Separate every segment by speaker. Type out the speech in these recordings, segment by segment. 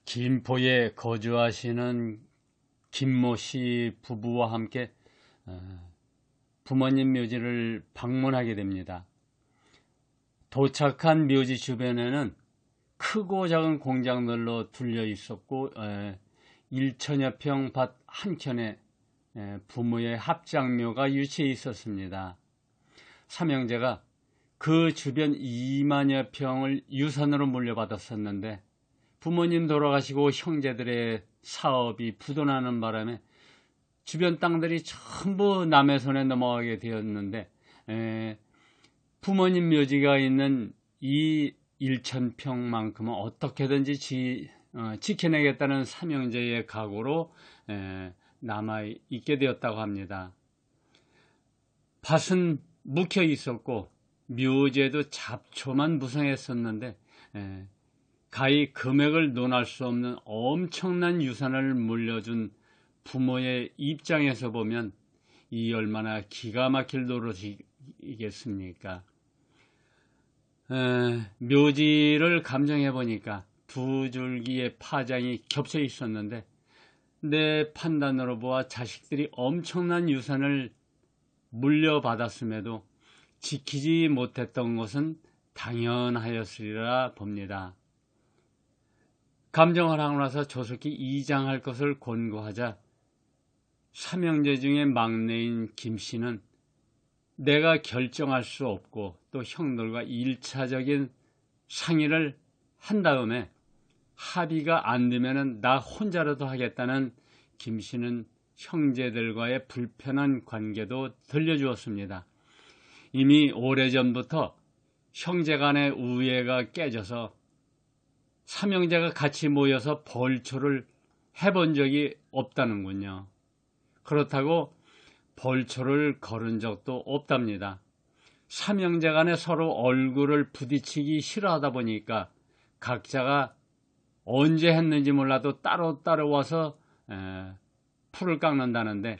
Speaker 1: 김포에 거주하시는 김모 씨 부부와 함께 부모님 묘지를 방문하게 됩니다. 도착한 묘지 주변에는 크고 작은 공장들로 둘려 있었고 1천여 평 밭 한켠에 부모의 합장묘가 위치해 있었습니다. 삼형제가 그 주변 2만여 평을 유산으로 물려받았었는데 부모님 돌아가시고 형제들의 사업이 부도나는 바람에 주변 땅들이 전부 남의 손에 넘어가게 되었는데 부모님 묘지가 있는 이 1,000평만큼은 어떻게든지 지켜내겠다는 삼형제의 각오로 남아있게 되었다고 합니다. 밭은 묵혀 있었고 묘지에도 잡초만 무성했었는데 가히 금액을 논할 수 없는 엄청난 유산을 물려준 부모의 입장에서 보면 이 얼마나 기가 막힐 노릇이겠습니까? 묘지를 감정해 보니까 두 줄기의 파장이 겹쳐 있었는데 내 판단으로 보아 자식들이 엄청난 유산을 물려받았음에도 지키지 못했던 것은 당연하였으리라 봅니다. 감정을 하고 나서 조속히 이장할 것을 권고하자 삼형제 중에 막내인 김씨는 내가 결정할 수 없고 또 형들과 1차적인 상의를 한 다음에 합의가 안 되면 나 혼자라도 하겠다는 김씨는 형제들과의 불편한 관계도 들려주었습니다. 이미 오래전부터 형제 간의 우애가 깨져서 삼형제가 같이 모여서 벌초를 해본 적이 없다는군요. 그렇다고 벌초를 걸은 적도 없답니다. 삼형제 간에 서로 얼굴을 부딪히기 싫어하다 보니까 각자가 언제 했는지 몰라도 따로따로 와서 풀을 깎는다는데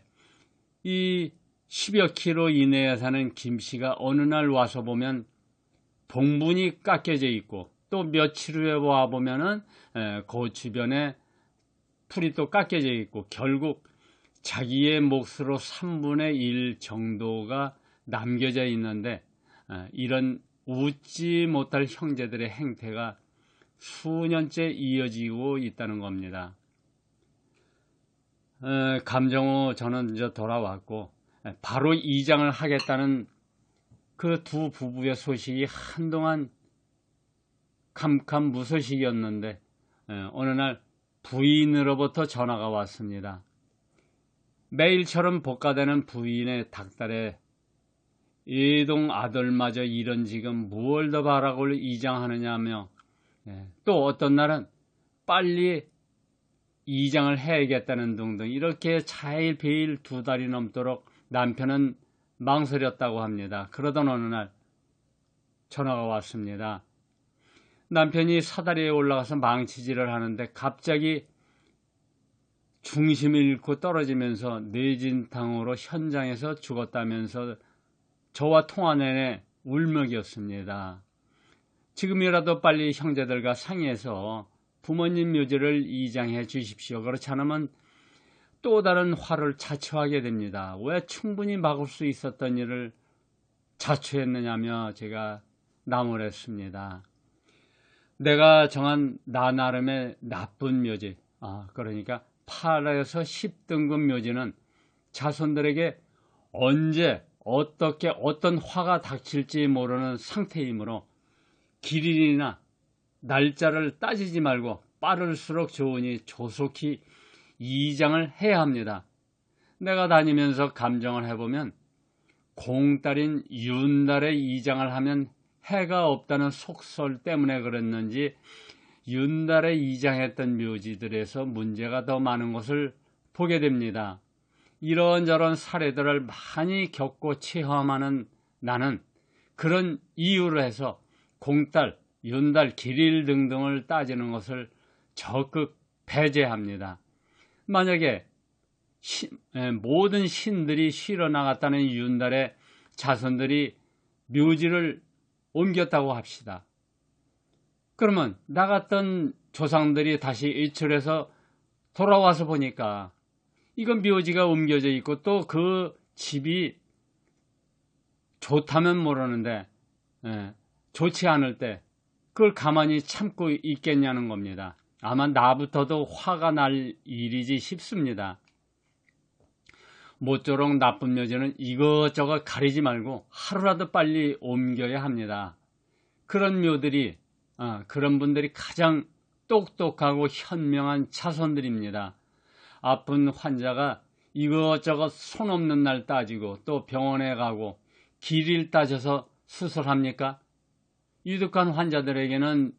Speaker 1: 이 10여 킬로 이내에 사는 김씨가 어느 날 와서 보면 봉분이 깎여져 있고 또 며칠 후에 와보면은 그 주변에 풀이 또 깎여져 있고 결국 자기의 몫으로 3분의 1 정도가 남겨져 있는데 이런 웃지 못할 형제들의 행태가 수년째 이어지고 있다는 겁니다. 감정 후 저는 이제 돌아왔고 바로 이장을 하겠다는 그 두 부부의 소식이 한동안 캄캄무소식이었는데 어느 날 부인으로부터 전화가 왔습니다. 매일처럼 복가되는 부인의 닥달에 이동 아들마저 이런 지금 무얼 더 바라고 이장하느냐며 또 어떤 날은 빨리 이장을 해야겠다는 등등 이렇게 차일피일 2달이 넘도록 남편은 망설였다고 합니다. 그러던 어느 날 전화가 왔습니다. 남편이 사다리에 올라가서 망치질을 하는데 갑자기 중심을 잃고 떨어지면서 뇌진탕으로 현장에서 죽었다면서 저와 통화 내내 울먹이었습니다. 지금이라도 빨리 형제들과 상의해서 부모님 묘지를 이장해 주십시오. 그렇지 않으면 또 다른 화를 자초하게 됩니다. 왜 충분히 막을 수 있었던 일을 자초했느냐며 제가 나무랬습니다. 내가 정한 나 나름의 나쁜 묘지, 그러니까 8에서 10등급 묘지는 자손들에게 언제 어떻게 어떤 화가 닥칠지 모르는 상태이므로 길이나 날짜를 따지지 말고 빠를수록 좋으니 조속히 이장을 해야 합니다. 내가 다니면서 감정을 해보면 공달인 윤달에 이장을 하면 해가 없다는 속설 때문에 그랬는지 윤달에 이장했던 묘지들에서 문제가 더 많은 것을 보게 됩니다. 이런저런 사례들을 많이 겪고 체험하는 나는 그런 이유로 해서 공달, 윤달, 길일 등등을 따지는 것을 적극 배제합니다. 만약에 모든 신들이 쉬러 나갔다는 윤달에 자손들이 묘지를 옮겼다고 합시다. 그러면 나갔던 조상들이 다시 일출해서 돌아와서 보니까 이건 묘지가 옮겨져 있고 또 그 집이 좋다면 모르는데 좋지 않을 때 그걸 가만히 참고 있겠냐는 겁니다. 아마 나부터도 화가 날 일이지 싶습니다. 모쪼록 나쁜 묘지는 이것저것 가리지 말고 하루라도 빨리 옮겨야 합니다. 그런 묘들이 그런 분들이 가장 똑똑하고 현명한 자손들입니다. 아픈 환자가 이것저것 손 없는 날 따지고 또 병원에 가고 길을 따져서 수술합니까? 유독한 환자들에게는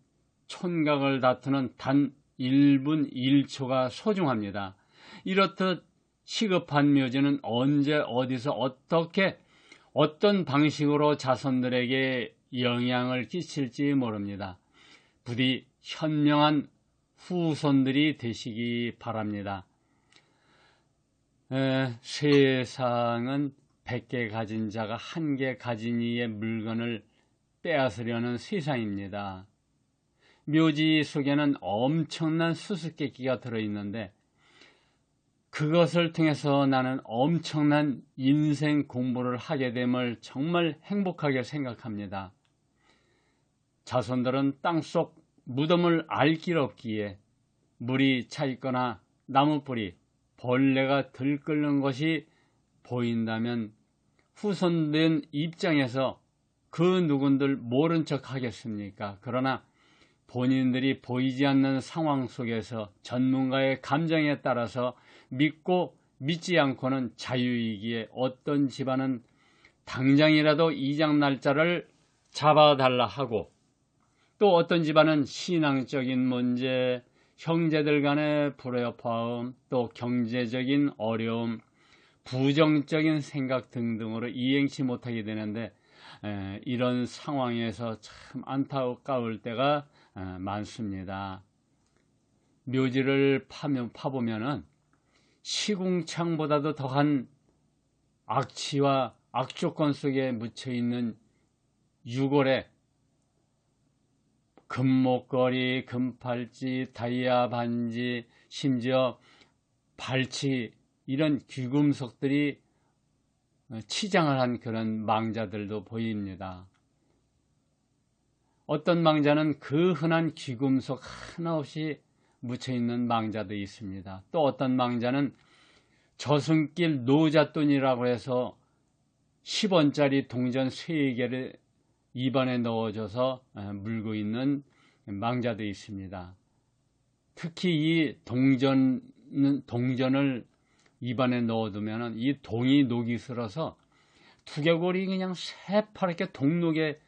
Speaker 1: 촌각을 다투는 단 1분 1초가 소중합니다. 이렇듯 시급한 묘지는 언제 어디서 어떻게 어떤 방식으로 자손들에게 영향을 끼칠지 모릅니다. 부디 현명한 후손들이 되시기 바랍니다. 세상은 100개 가진 자가 1개 가진 이의 물건을 빼앗으려는 세상입니다. 묘지 속에는 엄청난 수수께끼가 들어있는데 그것을 통해서 나는 엄청난 인생 공부를 하게 됨을 정말 행복하게 생각합니다. 자손들은 땅속 무덤을 알 길 없기에 물이 차 있거나 나무뿌리, 벌레가 들끓는 것이 보인다면 후손된 입장에서 그 누군들 모른 척 하겠습니까? 그러나 본인들이 보이지 않는 상황 속에서 전문가의 감정에 따라서 믿고 믿지 않고는 자유이기에 어떤 집안은 당장이라도 이장 날짜를 잡아달라 하고 또 어떤 집안은 신앙적인 문제, 형제들 간의 불협화음, 또 경제적인 어려움, 부정적인 생각 등등으로 이행치 못하게 되는데 이런 상황에서 참 안타까울 때가 많습니다. 묘지를 파보면은 시궁창보다도 더한 악취와 악조건 속에 묻혀있는 유골에 금목걸이, 금팔찌, 다이아 반지, 심지어 발치 이런 귀금속들이 치장을 한 그런 망자들도 보입니다. 어떤 망자는 그 흔한 귀금속 하나 없이 묻혀있는 망자도 있습니다. 또 어떤 망자는 저승길 노잣돈이라고 해서 10원짜리 동전 3개를 입안에 넣어줘서 물고 있는 망자도 있습니다. 특히 이 동전을 입안에 넣어두면 이 동이 녹이 슬어서 두개골이 그냥 새파랗게 동록에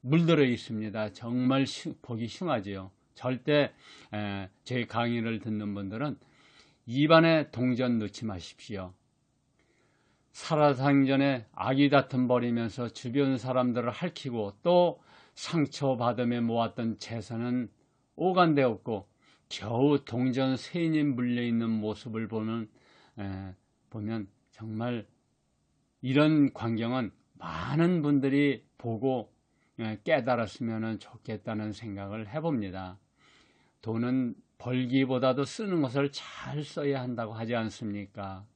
Speaker 1: 물들어 있습니다. 정말 보기 흉하지요. 절대 제 강의를 듣는 분들은 입안에 동전 넣지 마십시오. 살아생전에 아기다툼 벌이면서 주변 사람들을 핥히고 또 상처받음에 모았던 재산은 오간데 없고 겨우 동전 세인이 물려있는 모습을 보면 정말 이런 광경은 많은 분들이 보고 깨달았으면 좋겠다는 생각을 해봅니다. 돈은 벌기보다도 쓰는 것을 잘 써야 한다고 하지 않습니까?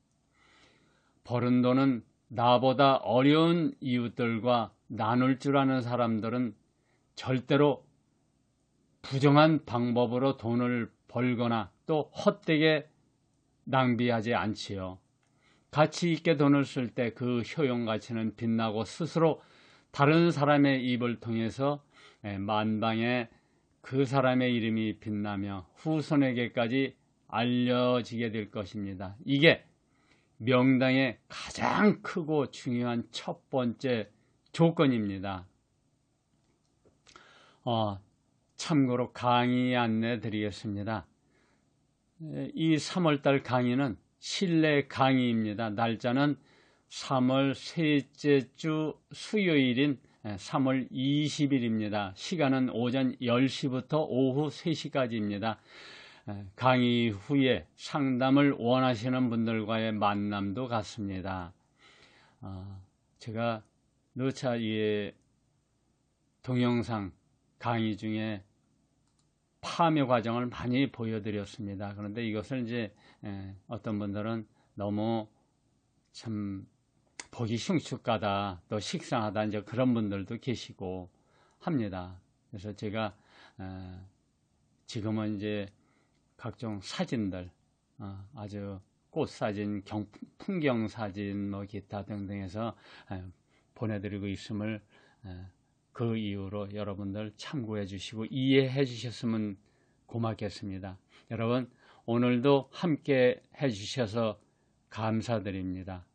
Speaker 1: 벌은 돈은 나보다 어려운 이웃들과 나눌 줄 아는 사람들은 절대로 부정한 방법으로 돈을 벌거나 또 헛되게 낭비하지 않지요. 가치 있게 돈을 쓸 때 그 효용 가치는 빛나고 스스로 다른 사람의 입을 통해서 만방에 그 사람의 이름이 빛나며 후손에게까지 알려지게 될 것입니다. 이게 명당의 가장 크고 중요한 첫 번째 조건입니다. 참고로 강의 안내 드리겠습니다. 이 3월달 강의는 실내 강의입니다. 날짜는 3월 셋째 주 수요일인 3월 20일입니다. 시간은 오전 10시부터 오후 3시까지입니다. 강의 후에 상담을 원하시는 분들과의 만남도 같습니다. 제가 누차 이 동영상 강의 중에 참여 과정을 많이 보여드렸습니다. 그런데 이것을 이제 어떤 분들은 너무 참 보기 흉측하다, 또 식상하다, 이제 그런 분들도 계시고 합니다. 그래서 제가 지금은 이제 각종 사진들, 아주 꽃사진, 풍경사진, 뭐 기타 등등해서 보내드리고 있음을 그 이후로 여러분들 참고해 주시고 이해해 주셨으면 고맙겠습니다. 여러분, 오늘도 함께 해 주셔서 감사드립니다.